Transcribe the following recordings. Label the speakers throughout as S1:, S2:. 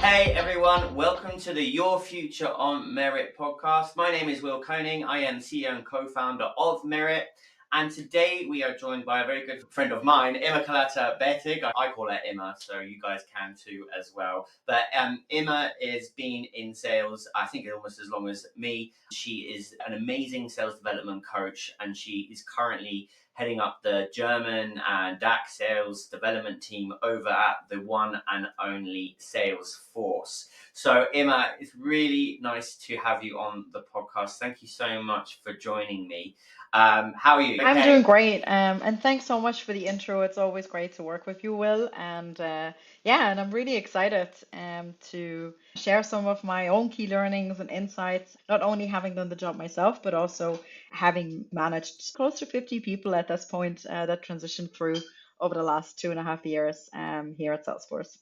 S1: Hey everyone, welcome to the Your Future on Meritt podcast. My name is Will Koning. I am CEO and co-founder of Meritt. And today we are joined by a very good friend of mine, Immacolata Bättig. I call her Imma, so you guys can too as well. But Imma has been in sales, I think almost as long as me. She is an amazing sales development coach, and she is currently heading up the German and DAC sales development team over at the one and only Salesforce. So, Imma, it's really nice to have you on the podcast. Thank you so much for joining me. How are you?
S2: I'm doing
S1: Okay.
S2: great, and thanks so much for the intro. It's always great to work with you, Will, and yeah, and I'm really excited to share some of my own key learnings and insights, not only having done the job myself, but also having managed close to 50 people at this point that transitioned through over the last 2.5 years here at Salesforce.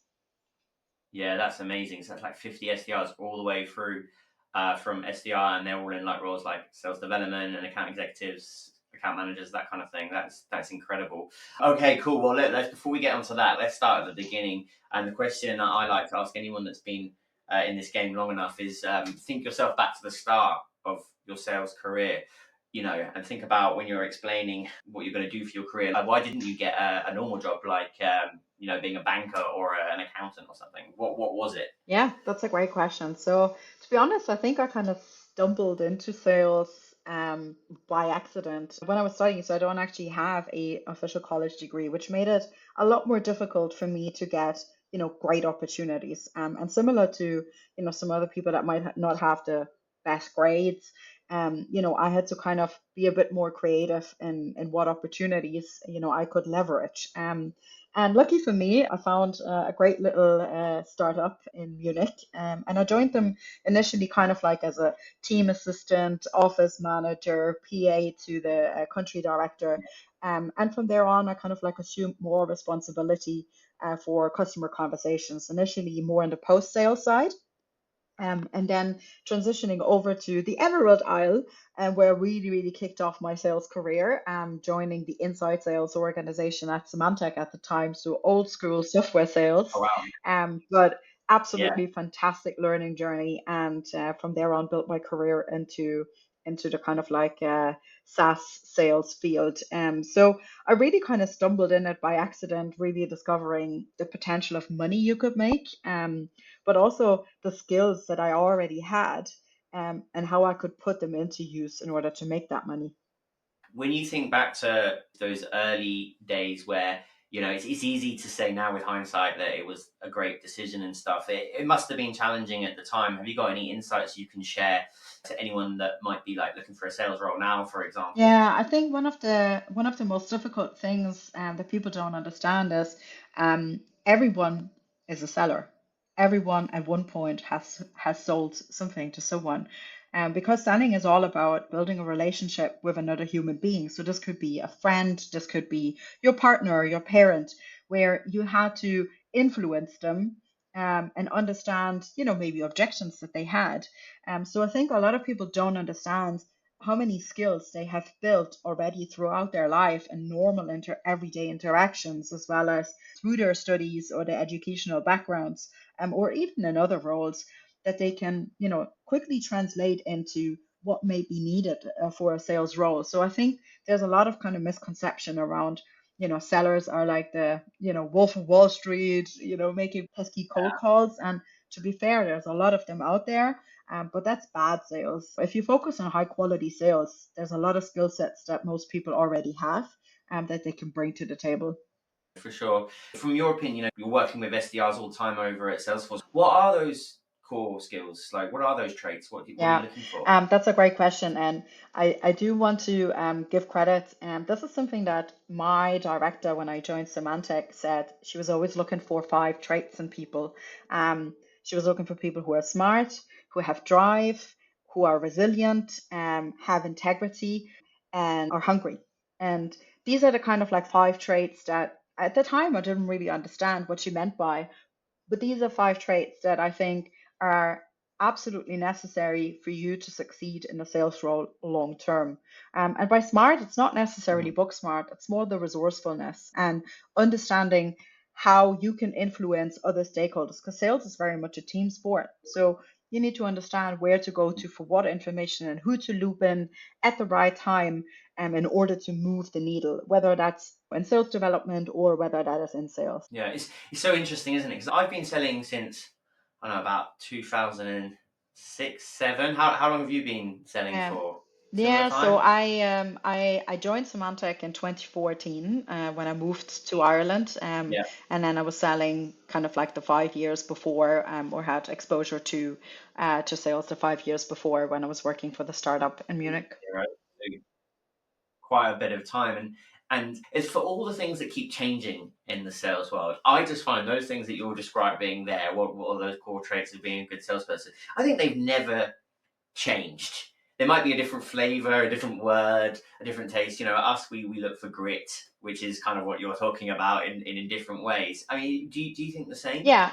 S1: Yeah, that's amazing. So that's like 50 SDRs all the way through from SDR, and they're all in like roles like sales development and account executives, account managers, that kind of thing. That's incredible. Okay, cool. Well, let's before we get onto that, let's start at the beginning. And the question that I like to ask anyone that's been in this game long enough is think yourself back to the start of your sales career. And think about when you're explaining what you're going to do for your career. Like, why didn't you get a normal job like being a banker or an accountant or something? What was it?
S2: Yeah, that's a great question. So, to be honest, I think I kind of stumbled into sales by accident when I was studying. So, I don't actually have a official college degree, which made it a lot more difficult for me to get, great opportunities. And similar to, some other people that might not have the best grades, I had to kind of be a bit more creative in what opportunities, I could leverage. And lucky for me, I found a great little startup in Munich. And I joined them initially kind of like as a team assistant, office manager, PA to the country director. And from there on, I kind of like assumed more responsibility for customer conversations, initially more on the post sale side. And then transitioning over to the Emerald Isle, where I really, really kicked off my sales career, joining the inside sales organization at Symantec at the time, so old school software
S1: Oh
S2: sales,
S1: wow,
S2: but
S1: yeah,
S2: absolutely fantastic learning journey. And from there on, built my career into the kind of like SaaS sales field. So I really kind of stumbled in it by accident, really discovering the potential of money you could make. But also the skills that I already had, and how I could put them into use in order to make that money.
S1: when you think back to those early days where it's easy to say now with hindsight that it was a great decision and stuff. It must have been challenging at the time. Have you got any insights you can share to anyone that might be like looking for a sales role now, for example?
S2: Yeah, I think one of the most difficult things that people don't understand is everyone is a seller. Everyone at one point has sold something to someone. Because selling is all about building a relationship with another human being. So this could be a friend, this could be your partner, your parent, where you had to influence them and understand, maybe objections that they had. So I think a lot of people don't understand how many skills they have built already throughout their life and normal everyday interactions, as well as through their studies or their educational backgrounds, or even in other roles that they can, quickly translate into what may be needed for a sales role. So I think there's a lot of kind of misconception around, sellers are like the, wolf of Wall Street, making pesky cold calls. And to be fair, there's a lot of them out there, but that's bad sales. If you focus on high quality sales, there's a lot of skill sets that most people already have that they can bring to the table.
S1: For sure. From your opinion, you're working with SDRs all the time over at Salesforce. What are those core skills? Like, what are those traits? What are you
S2: Yeah,
S1: looking for?
S2: that's a great question. And I do want to give credit. This is something that my director, when I joined Symantec, said she was always looking for five traits in people. She was looking for people who are smart, who have drive, who are resilient, have integrity, and are hungry. And these are the kind of like five traits that at the time I didn't really understand what she meant by, but these are five traits that I think are absolutely necessary for you to succeed in a sales role long term. And by smart, it's not necessarily
S1: Mhm.
S2: book smart, it's more the resourcefulness and understanding how you can influence other stakeholders, because sales is very much a team sport. So you need to understand where to go to for what information and who to loop in at the right time, in order to move the needle, whether that's in sales development or whether that is in sales.
S1: Yeah, it's so interesting, isn't it? Because I've been selling since, I don't know, about 2006, 7. How long have you been selling
S2: Um,
S1: for? Similar
S2: yeah, so
S1: time?
S2: I joined Symantec in 2014, when I moved to Ireland,
S1: Yeah,
S2: and then I was selling kind of like the 5 years before, or had exposure to sales the 5 years before when I was working for the startup in Munich.
S1: right. So quite a bit of time, and it's for all the things that keep changing in the sales world. I just find those things that you're describing there, what are those core traits of being a good salesperson, I think they've never changed. There might be a different flavor, a different word, a different taste. Us, we look for grit, which is kind of what you're talking about in different ways. I mean, do you think the same?
S2: Yeah,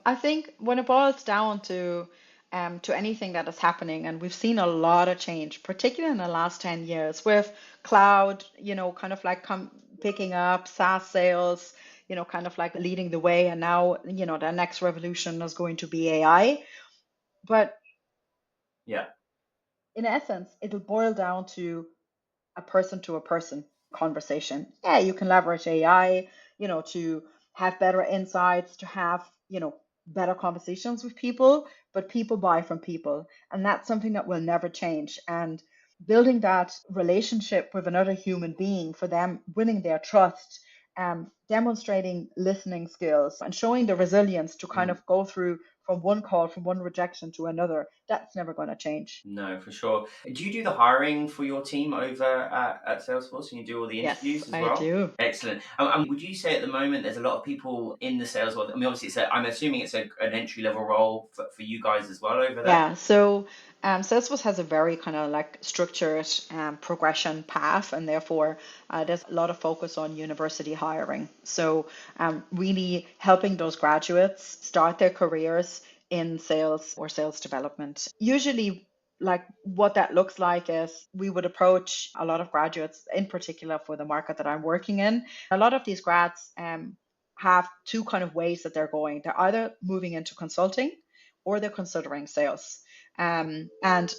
S2: I think when it boils down to anything that is happening, and we've seen a lot of change, particularly in the last 10 years, with cloud, kind of like picking up SaaS sales, kind of like leading the way, and now, the next revolution is going to be AI. But
S1: Yeah.
S2: in essence, it'll boil down to a person conversation. Yeah, you can leverage AI, to have better insights, to have, better conversations with people, but people buy from people. And that's something that will never change. And building that relationship with another human being, for them, winning their trust, demonstrating listening skills, and showing the resilience to kind
S1: Mm.
S2: of go through from one call, from one rejection to another, that's never going to change.
S1: No, for sure. Do you do the hiring for your team over at Salesforce, and you do all the
S2: Yes,
S1: interviews as
S2: I
S1: well?
S2: do.
S1: Excellent. And would you say at the moment there's a lot of people in the sales world? I mean, obviously, I'm assuming it's an entry level role for you guys as well over there.
S2: Yeah, so Salesforce has a very kind of like structured progression path, and therefore there's a lot of focus on university hiring. So really helping those graduates start their careers in sales or sales development. Usually, like what that looks like is we would approach a lot of graduates, in particular for the market that I'm working in. A lot of these grads have two kind of ways that they're going. They're either moving into consulting or they're considering sales. And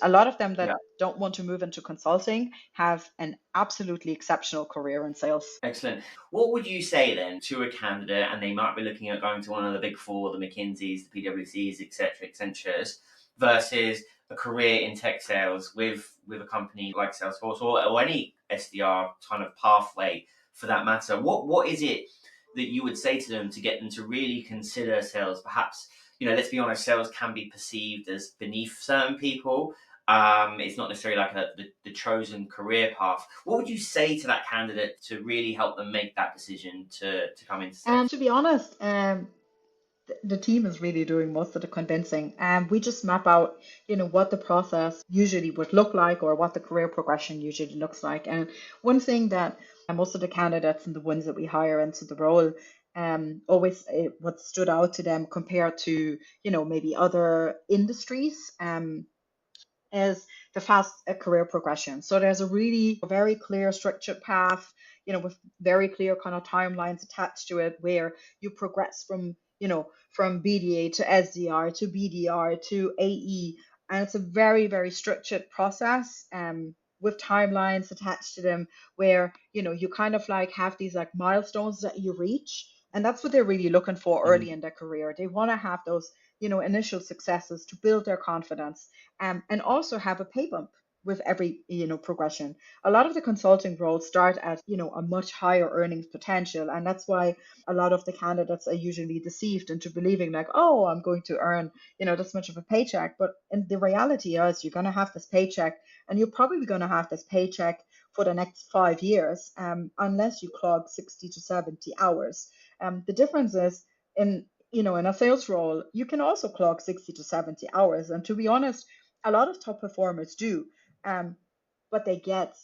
S2: a lot of them
S1: Yeah.
S2: that don't want to move into consulting have an absolutely exceptional career in sales.
S1: Excellent. What would you say then to a candidate, and they might be looking at going to one of the big four, the McKinseys, the PwCs, etc., Accentures, versus a career in tech sales with a company like Salesforce, or any SDR kind of pathway for that matter? What is it that you would say to them to get them to really consider sales? Perhaps, let's be honest, sales can be perceived as beneath certain people. It's not necessarily like the chosen career path. What would you say to that candidate to really help them make that decision to come into
S2: And
S1: sales?
S2: to be honest, the team is really doing most of the convincing. And we just map out, what the process usually would look like, or what the career progression usually looks like. And one thing that most of the candidates and the ones that we hire into the role, always what stood out to them compared to, maybe other industries, is the fast career progression. So there's a really very clear structured path, with very clear kind of timelines attached to it, where you progress from BDA to SDR to BDR to AE. And it's a very, very structured process, with timelines attached to them, where, you kind of like have these like milestones that you reach. And that's what they're really looking for
S1: Mhm.
S2: early in their career. They want to have those, initial successes to build their confidence, and also have a pay bump with every progression. A lot of the consulting roles start at a much higher earnings potential, and that's why a lot of the candidates are usually deceived into believing like, oh, I'm going to earn this much of a paycheck. But in the reality is you're going to have this paycheck, and you're probably going to have this paycheck for the next 5 years, unless you clock 60 to 70 hours. The difference is in a sales role, you can also clock 60 to 70 hours. And to be honest, a lot of top performers do, um, but they get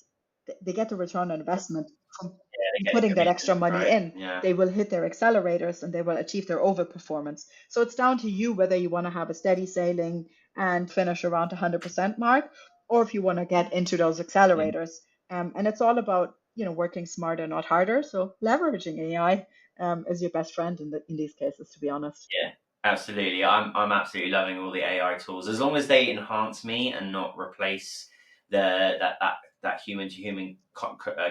S2: the return on investment from
S1: Yeah, they get a
S2: putting that
S1: commission,
S2: extra money
S1: right?
S2: in.
S1: Yeah.
S2: They will hit their accelerators and they will achieve their overperformance. So it's down to you whether you want to have a steady sailing and finish around 100% mark, or if you want to get into those
S1: Mm.
S2: accelerators. And it's all about working smarter, not harder. So leveraging AI is your best friend in these cases, to be honest.
S1: Yeah, absolutely. I'm absolutely loving all the AI tools as long as they enhance me and not replace that human to human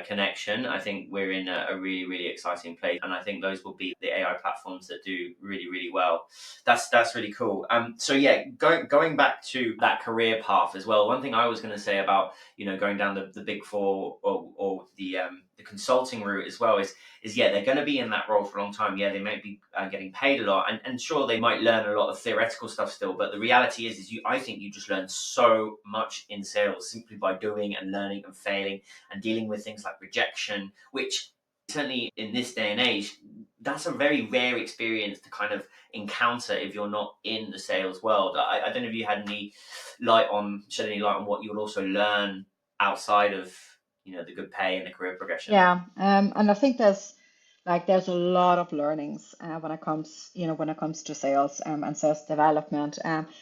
S1: connection. I think we're in a really really exciting place, and I think those will be the AI platforms that do really really well. That's really cool. So yeah, going back to that career path as well. One thing I was going to say about going down the big four or the consulting route as well is yeah, they're going to be in that role for a long time. Yeah, they might be getting paid a lot, and sure they might learn a lot of theoretical stuff still. But the reality is I think you just learn so much in sales simply by doing and learning and failing and dealing with things like rejection, which certainly in this day and age, that's a very rare experience to kind of encounter if you're not in the sales world. I don't know if you had any shed any light on what you would also learn outside of the good pay and the career progression.
S2: Yeah, and I think there's a lot of learnings when it comes to sales and sales development.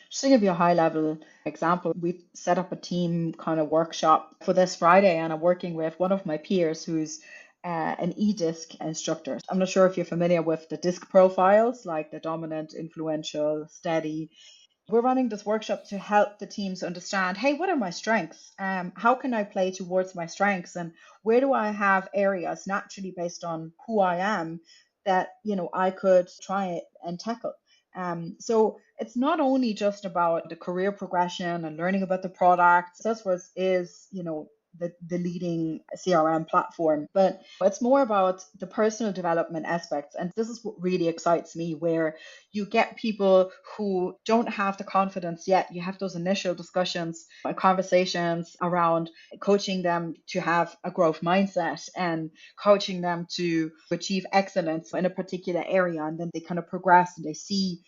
S2: Just to give you a high level example, we've set up a team kind of workshop for this Friday, and I'm working with one of my peers who's an e-disc instructor. I'm not sure if you're familiar with the disc profiles, like the dominant, influential, steady. We're running this workshop to help the teams understand, hey, what are my strengths? How can I play towards my strengths? And where do I have areas naturally based on who I am that, I could try and tackle? So it's not only just about the career progression and learning about the product. Salesforce is, the leading CRM platform, but it's more about the personal development aspects. And this is what really excites me, where you get people who don't have the confidence yet. You have those initial discussions and conversations around coaching them to have a growth mindset and coaching them to achieve excellence in a particular area. And then they kind of progress and they see,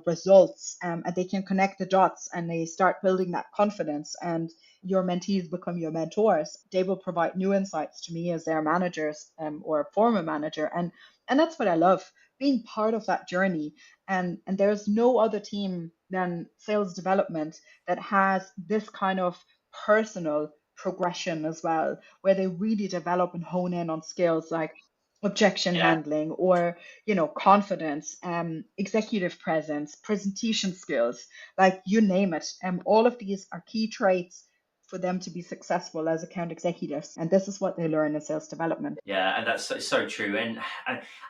S2: results, and they can connect the dots and they start building that confidence. And your mentees become your mentors. They will provide new insights to me as their managers, or a former manager. And that's what I love, being part of that journey. And there's no other team than sales development that has this kind of personal progression as well, where they really develop and hone in on skills like objection
S1: Yeah.
S2: handling, or confidence, executive presence, presentation skills, like you name it. All of these are key traits for them to be successful as account executives, and this is what they learn in sales development.
S1: Yeah, and that's so true. And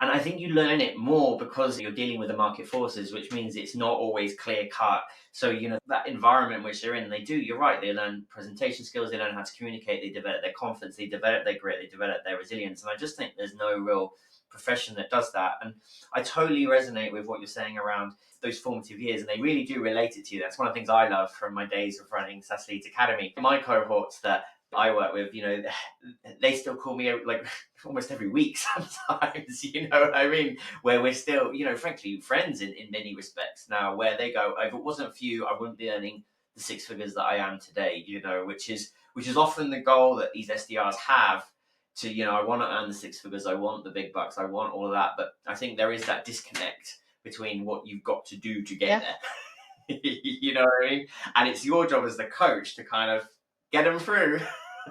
S1: I think you learn it more because you're dealing with the market forces, which means it's not always clear cut. So, that environment which they're in, they do, you're right, they learn presentation skills, they learn how to communicate, they develop their confidence, they develop their grit, they develop their resilience. And I just think there's no real profession that does that. And I totally resonate with what you're saying around those formative years, and they really do relate it to you. That's one of the things I love from my days of running SAS Leads Academy. My cohorts that I work with, they still call me like almost every week sometimes, you know what I mean? Where we're still, frankly, friends in many respects now, where they go, if it wasn't for you, I wouldn't be earning the six figures that I am today, which is often the goal that these SDRs have to, I want to earn the six figures, I want the big bucks, I want all of that. But I think there is that disconnect between what you've got to do to get
S2: Yeah.
S1: there. You know what I mean? And it's your job as the coach to kind of get them through.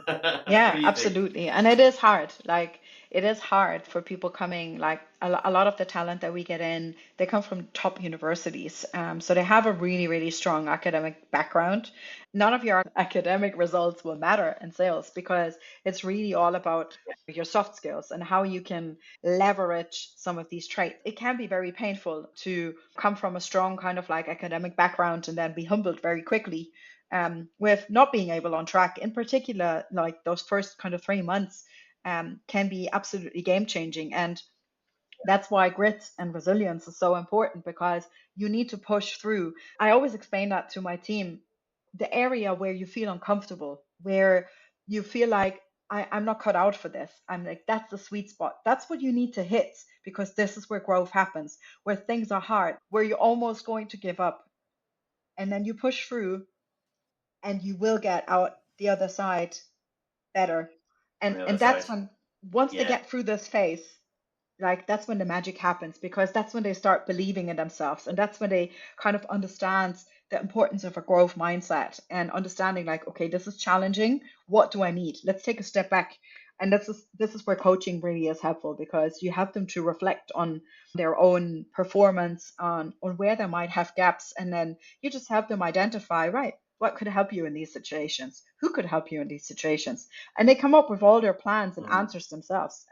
S1: What
S2: Yeah,
S1: do you think?
S2: absolutely. And it is hard. Like, it is hard for people coming, like, a lot of the talent that we get in, they come from top universities. So they have a really, really strong academic background. None of your academic results will matter in sales, because it's really all about your soft skills and how you can leverage some of these traits. It can be very painful to come from a strong kind of like academic background and then be humbled very quickly, with not being able on track. In particular, like those first kind of 3 months can be absolutely game changing. And that's why grit and resilience is so important, because you need to push through. I always explain that to my team. The area where you feel uncomfortable, where you feel like, I'm not cut out for this. I'm like, that's the sweet spot. That's what you need to hit, because this is where growth happens, where things are hard, where you're almost going to give up. And then you push through, and you will get out the other side better.
S1: On
S2: And
S1: the other
S2: and that's
S1: side.
S2: when, once they
S1: Yeah,
S2: get through this phase, like that's when the magic happens, because that's when they start believing in themselves, and that's when they kind of understand the importance of a growth mindset and understanding like, okay, this is challenging. What do I need? Let's take a step back. And this is where coaching really is helpful, because you help them to reflect on their own performance, on where they might have gaps, and then you just help them identify, right, what could help you in these situations? Who could help you in these situations? And they come up with all their plans and
S1: Mm.
S2: answers themselves.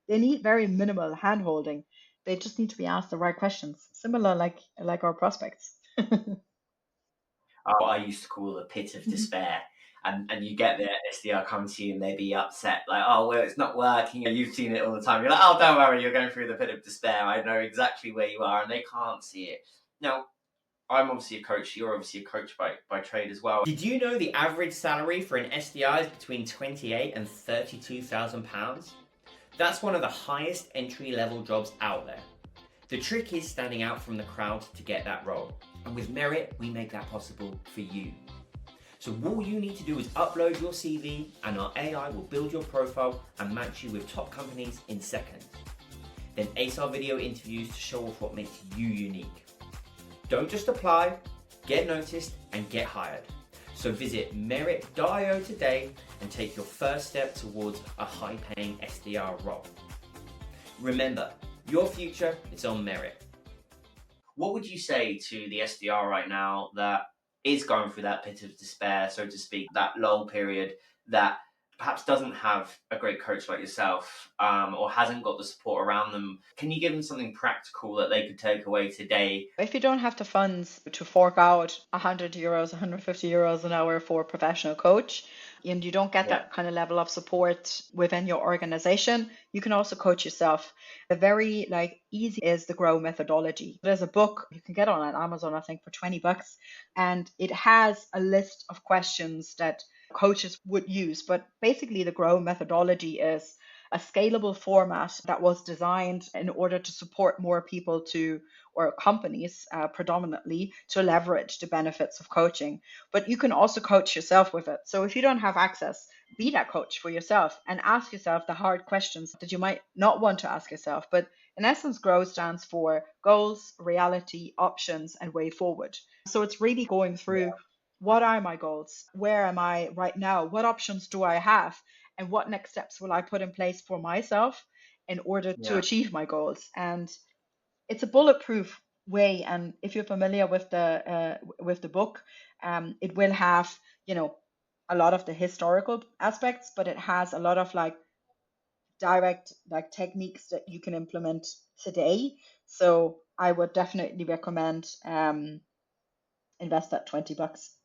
S2: They need very minimal hand holding. They just need to be asked the right questions, similar like our prospects.
S1: What I used to call the pit of despair. And you get the SDR come to you and they be upset, like, oh, well, it's not working. You've seen it all the time. You're like, oh, don't worry, you're going through the pit of despair. I know exactly where you are, and they can't see it. Now, I'm obviously a coach. You're obviously a coach by trade as well. Did you know the average salary for an SDR is between £28,000 and £32,000? That's one of the highest entry level jobs out there. The trick is standing out from the crowd to get that role. And with Meritt, we make that possible for you. So all you need to do is upload your CV and our AI will build your profile and match you with top companies in seconds. Then ace our video interviews to show off what makes you unique. Don't just apply, get noticed and get hired. So visit Meritt.io today and take your first step towards a high-paying SDR role. Remember, your future is on Meritt. What would you say to the SDR right now that is going through that pit of despair, so to speak, that lull period, that perhaps doesn't have a great coach like yourself, or hasn't got the support around them? Can you give them something practical that they could take away today?
S2: If you don't have the funds to fork out €100, €150 an hour for a professional coach, and you don't get
S1: Yeah.
S2: that kind of level of support within your organization, you can also coach yourself. The very easy is the Grow methodology. There's a book you can get on Amazon, I think, for $20, and it has a list of questions that coaches would use. But basically, the Grow methodology is a scalable format that was designed in order to support more people or companies predominantly to leverage the benefits of coaching. But you can also coach yourself with it. So if you don't have access, be that coach for yourself and ask yourself the hard questions that you might not want to ask yourself. But in essence, GROW stands for goals, reality, options, and way forward. So it's really going through, what are my goals? Where am I right now? What options do I have? And what next steps will I put in place for myself in order to
S1: Yeah.
S2: achieve my goals? And it's a bulletproof way. And if you're familiar with the book, it will have, a lot of the historical aspects, but it has a lot of direct techniques that you can implement today. So I would definitely recommend invest that $20.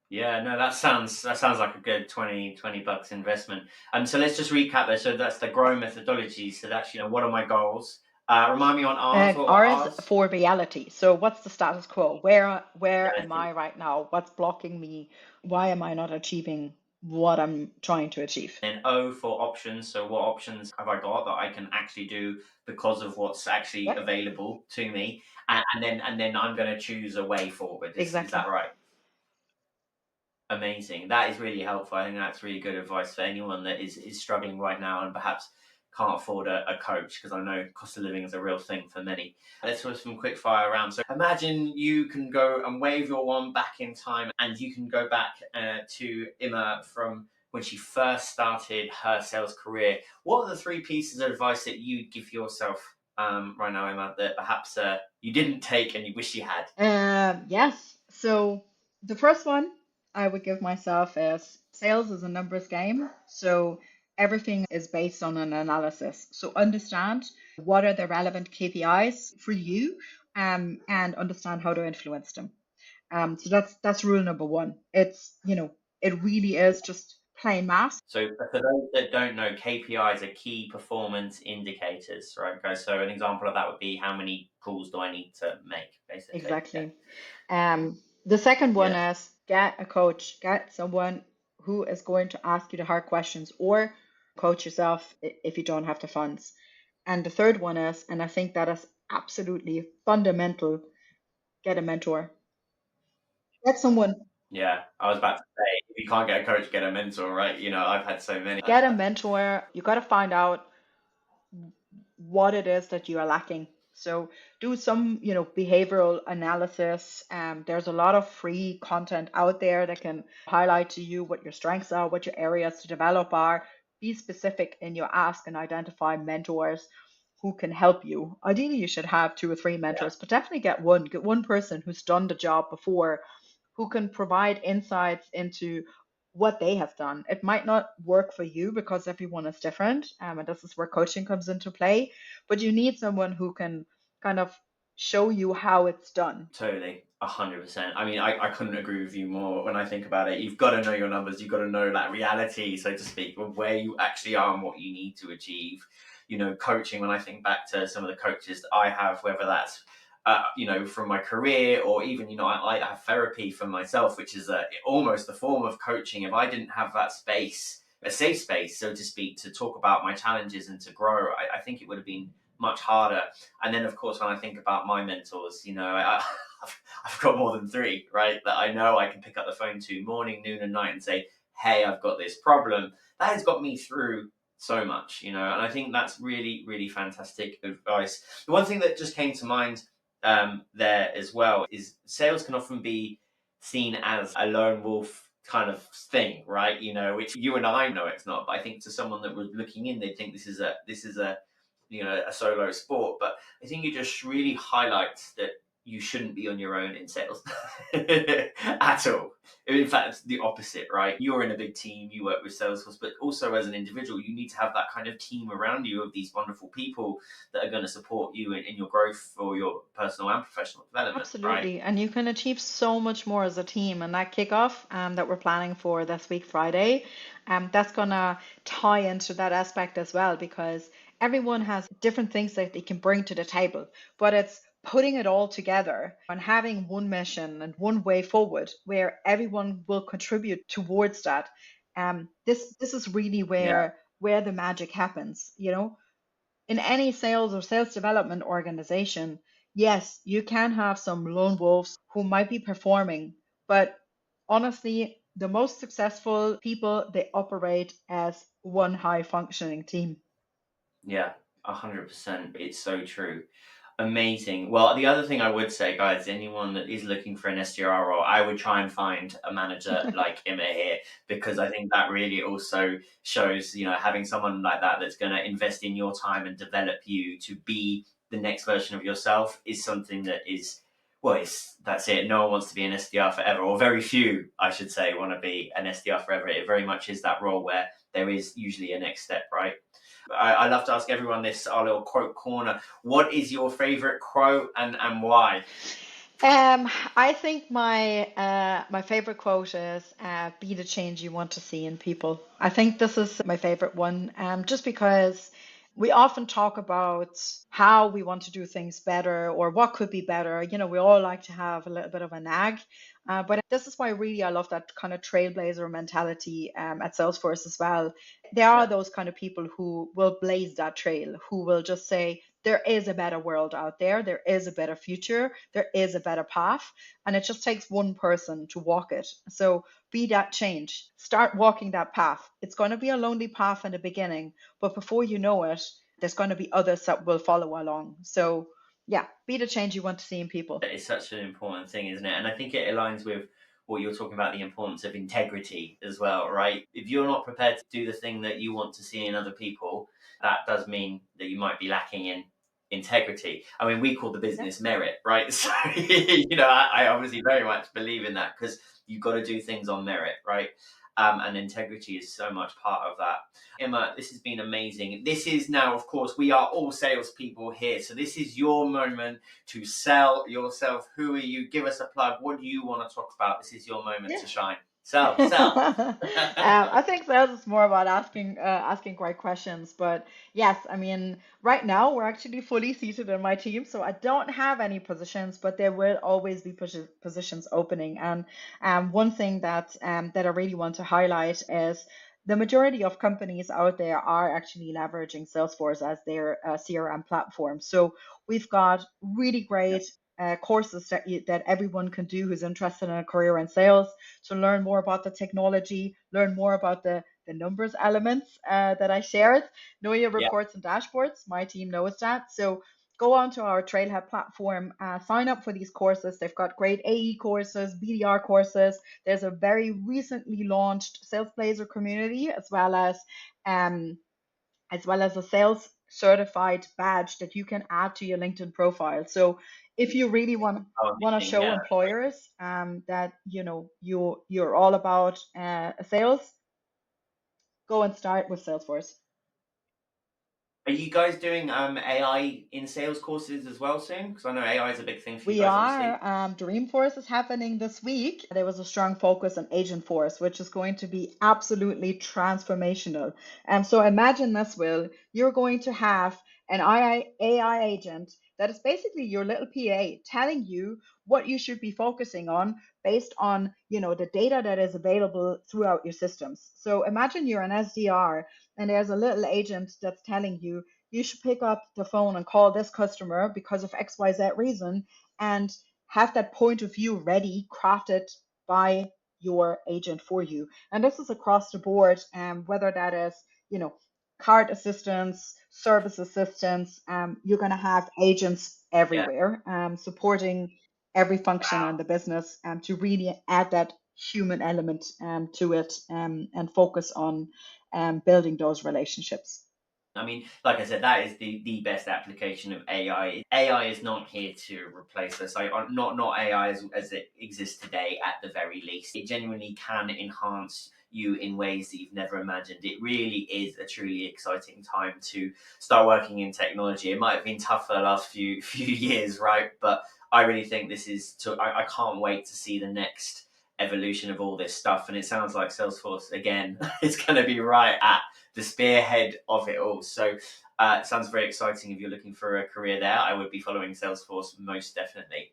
S1: Yeah, no, that sounds like a good $20 investment. So let's just recap there. So that's the Grow methodology. So that's, what are my goals? Remind me on ours. What were
S2: R is
S1: ours?
S2: for reality. So what's the status quo? Where am
S1: Reality.
S2: I right now? What's blocking me? Why am I not achieving what I'm trying to achieve?
S1: And O for options. So what options have I got that I can actually do because of what's actually
S2: Yep,
S1: available to me? And then I'm going to choose a way forward. Is
S2: exactly.
S1: that right? Amazing. That is really helpful. I think that's really good advice for anyone that is struggling right now and perhaps can't afford a coach, because I know cost of living is a real thing for many. Let's do some quick fire rounds. So imagine you can go and wave your wand back in time and you can go back to Imma from when she first started her sales career. What are the 3 pieces of advice that you'd give yourself right now, Imma, that perhaps you didn't take and you wish you had?
S2: Yes. So the first one I would give myself is, sales is a numbers game. So everything is based on an analysis. So understand what are the relevant KPIs for you, and understand how to influence them. So that's rule number one. It really is just plain math.
S1: So for those that don't know, KPIs are key performance indicators, right, guys? So an example of that would be, how many calls do I need to make, basically. Yeah.
S2: Exactly. The second one
S1: Yeah.
S2: is, get a coach, get someone who is going to ask you the hard questions, or coach yourself if you don't have the funds. And the third one is, and I think that is absolutely fundamental, get a mentor. Get someone,
S1: Yeah. I was about to say, if you can't get a coach, get a mentor, right? I've had so many.
S2: You got to find out what it is that you are lacking. So do some, behavioral analysis. There's a lot of free content out there that can highlight to you what your strengths are, what your areas to develop are. Be specific in your ask and identify mentors who can help you. Ideally, you should have two or three
S1: Yeah,
S2: mentors, but definitely get one person who's done the job before, who can provide insights into what they have done. It might not work for you because everyone is different, and this is where coaching comes into play. But you need someone who can kind of show you how it's done.
S1: totally. 100%. I mean, I couldn't agree with you more when I think about it. You've got to know your numbers. You've got to know that reality, so to speak, of where you actually are and what you need to achieve. Coaching, when I think back to some of the coaches that I have, whether that's, from my career, or even, I have therapy for myself, which is almost a form of coaching. If I didn't have that space, a safe space, so to speak, to talk about my challenges and to grow, I think it would have been much harder. And then, of course, when I think about my mentors, I've got more than three, right? That I know I can pick up the phone to morning, noon, and night and say, hey, I've got this problem. That has got me through so much, and I think that's really, really fantastic advice. The one thing that just came to mind there as well is sales can often be seen as a lone wolf kind of thing, right? Which you and I know it's not, but I think to someone that was looking in, they'd think this is a a solo sport. But I think it just really highlights that you shouldn't be on your own in sales at all. In fact, it's the opposite, right? You're in a big team, you work with Salesforce, but also as an individual, you need to have that kind of team around you of these wonderful people that are going to support you in your growth for your personal and professional development, right?
S2: Absolutely. And you can achieve so much more as a team. And that kickoff that we're planning for this week, Friday, that's going to tie into that aspect as well, because everyone has different things that they can bring to the table. But it's putting it all together and having one mission and one way forward where everyone will contribute towards that. This is really
S1: Yeah.
S2: where the magic happens, in any sales or sales development organization. Yes, you can have some lone wolves who might be performing, but honestly, the most successful people, they operate as one high functioning team.
S1: Yeah, 100%. It's so true. Amazing. Well, the other thing I would say, guys, anyone that is looking for an SDR role, I would try and find a manager like Imma here, because I think that really also shows, having someone like that that's going to invest in your time and develop you to be the next version of yourself is something that is, well, that's it. No one wants to be an SDR forever, or very few, I should say, want to be an SDR forever. It very much is that role where there is usually a next step, right? I love to ask everyone this, our little quote corner. What is your favorite quote, and why?
S2: I think my favorite quote is "Be the change you want to see in people." I think this is my favorite one, just because we often talk about how we want to do things better or what could be better. We all like to have a little bit of a nag, but this is why really I love that kind of trailblazer mentality at Salesforce as well. There are
S1: Yeah,
S2: those kind of people who will blaze that trail, who will just say, there is a better world out there. There is a better future. There is a better path. And it just takes one person to walk it. So be that change. Start walking that path. It's going to be a lonely path in the beginning, but before you know it, there's going to be others that will follow along. So, yeah, be the change you want to see in people.
S1: it's such an important thing, isn't it? And I think it aligns with what you're talking about, the importance of integrity as well, right? If you're not prepared to do the thing that you want to see in other people, that does mean that you might be lacking in integrity. I mean, we call the
S2: Yeah.
S1: business merit, right? So, I obviously very much believe in that, because you've got to do things on merit, right? And integrity is so much part of that. Imma, this has been amazing. This is now, of course, we are all salespeople here. So this is your moment to sell yourself. Who are you? Give us a plug. What do you want to talk about? This is your moment
S2: Yeah.
S1: to shine. Sell, sell.
S2: I think sales is more about asking great questions. But yes, I mean, right now we're actually fully seated in my team, so I don't have any positions, but there will always be positions opening. And one thing that I really want to highlight is the majority of companies out there are actually leveraging Salesforce as their CRM platform. So we've got really
S1: Yeah,
S2: great courses that everyone can do who's interested in a career in sales, to learn more about the technology, learn more about the numbers elements that I shared. Know your
S1: yeah,
S2: reports and dashboards. My team knows that. So go onto our Trailhead platform, sign up for these courses. They've got great AE courses, BDR courses. There's a very recently launched Sales Blazer community, as well as a sales certified badge that you can add to your LinkedIn profile. So if you really want to
S1: Amazing,
S2: show
S1: yeah.
S2: employers that you're all about sales, go and start with Salesforce.
S1: Are you guys doing AI in sales courses as well soon? Because I know AI is a big thing for you
S2: We
S1: guys, obviously.
S2: are. Dreamforce is happening this week. There was a strong focus on Agentforce, which is going to be absolutely transformational. So imagine this, Will. You're going to have an AI agent that is basically your little PA telling you what you should be focusing on based on, the data that is available throughout your systems. So imagine you're an SDR and there's a little agent that's telling you you should pick up the phone and call this customer because of XYZ reason, and have that point of view ready, crafted by your agent for you. And this is across the board, whether that is, card assistance, service assistance, you're going to have agents
S1: Yeah.
S2: everywhere, supporting every function in the business, to really add that human element to it, and focus on building those relationships.
S1: I mean, like I said, that is the best application of AI. AI is not here to replace us. Not AI as it exists today, at the very least. It genuinely can enhance you in ways that you've never imagined. It really is a truly exciting time to start working in technology. It might have been tough for the last few years, right? But I really think this is I can't wait to see the next evolution of all this stuff. And it sounds like Salesforce again is going to be right at the spearhead of it all. So it sounds very exciting. If you're looking for a career there, I would be following Salesforce most definitely.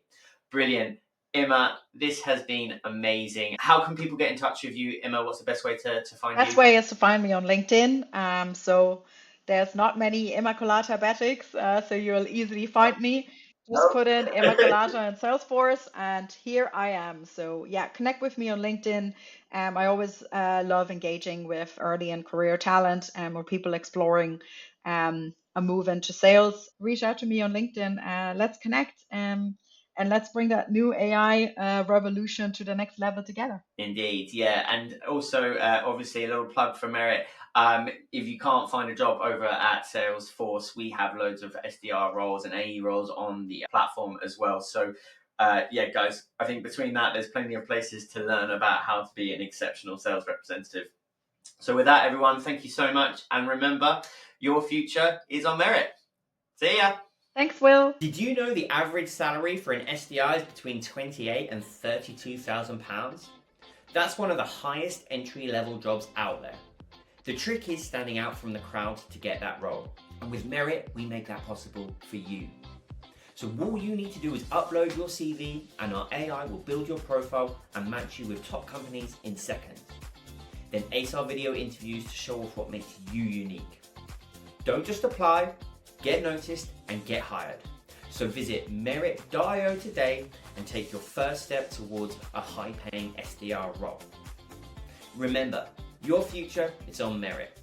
S1: Brilliant. Imma, this has been amazing. How can people get in touch with you, Imma? What's the best way to find
S2: Best
S1: you?
S2: way is to find me on LinkedIn. So there's not many Immacolata Bättigs, so you'll easily find me. Just
S1: Oh.
S2: put in Immacolata and Salesforce, and here I am. So yeah, connect with me on LinkedIn. I always love engaging with early and career talent, or people exploring a move into sales. Reach out to me on LinkedIn. Let's connect, and let's bring that new AI revolution to the next level together.
S1: Indeed, yeah. And also, obviously, a little plug for Meritt. If you can't find a job over at Salesforce, we have loads of SDR roles and AE roles on the platform as well. So, yeah, guys, I think between that, there's plenty of places to learn about how to be an exceptional sales representative. So, with that, everyone, thank you so much. And remember, your future is on Meritt. See ya.
S2: Thanks, Will.
S1: Did you know the average salary for an SDR is between £28,000 and £32,000? That's one of the highest entry-level jobs out there. The trick is standing out from the crowd to get that role. And with Meritt, we make that possible for you. So all you need to do is upload your CV and our AI will build your profile and match you with top companies in seconds. Then ace our video interviews to show off what makes you unique. Don't just apply, get noticed and get hired. So visit Meritt.io today and take your first step towards a high-paying SDR role. Remember, your future is on Meritt.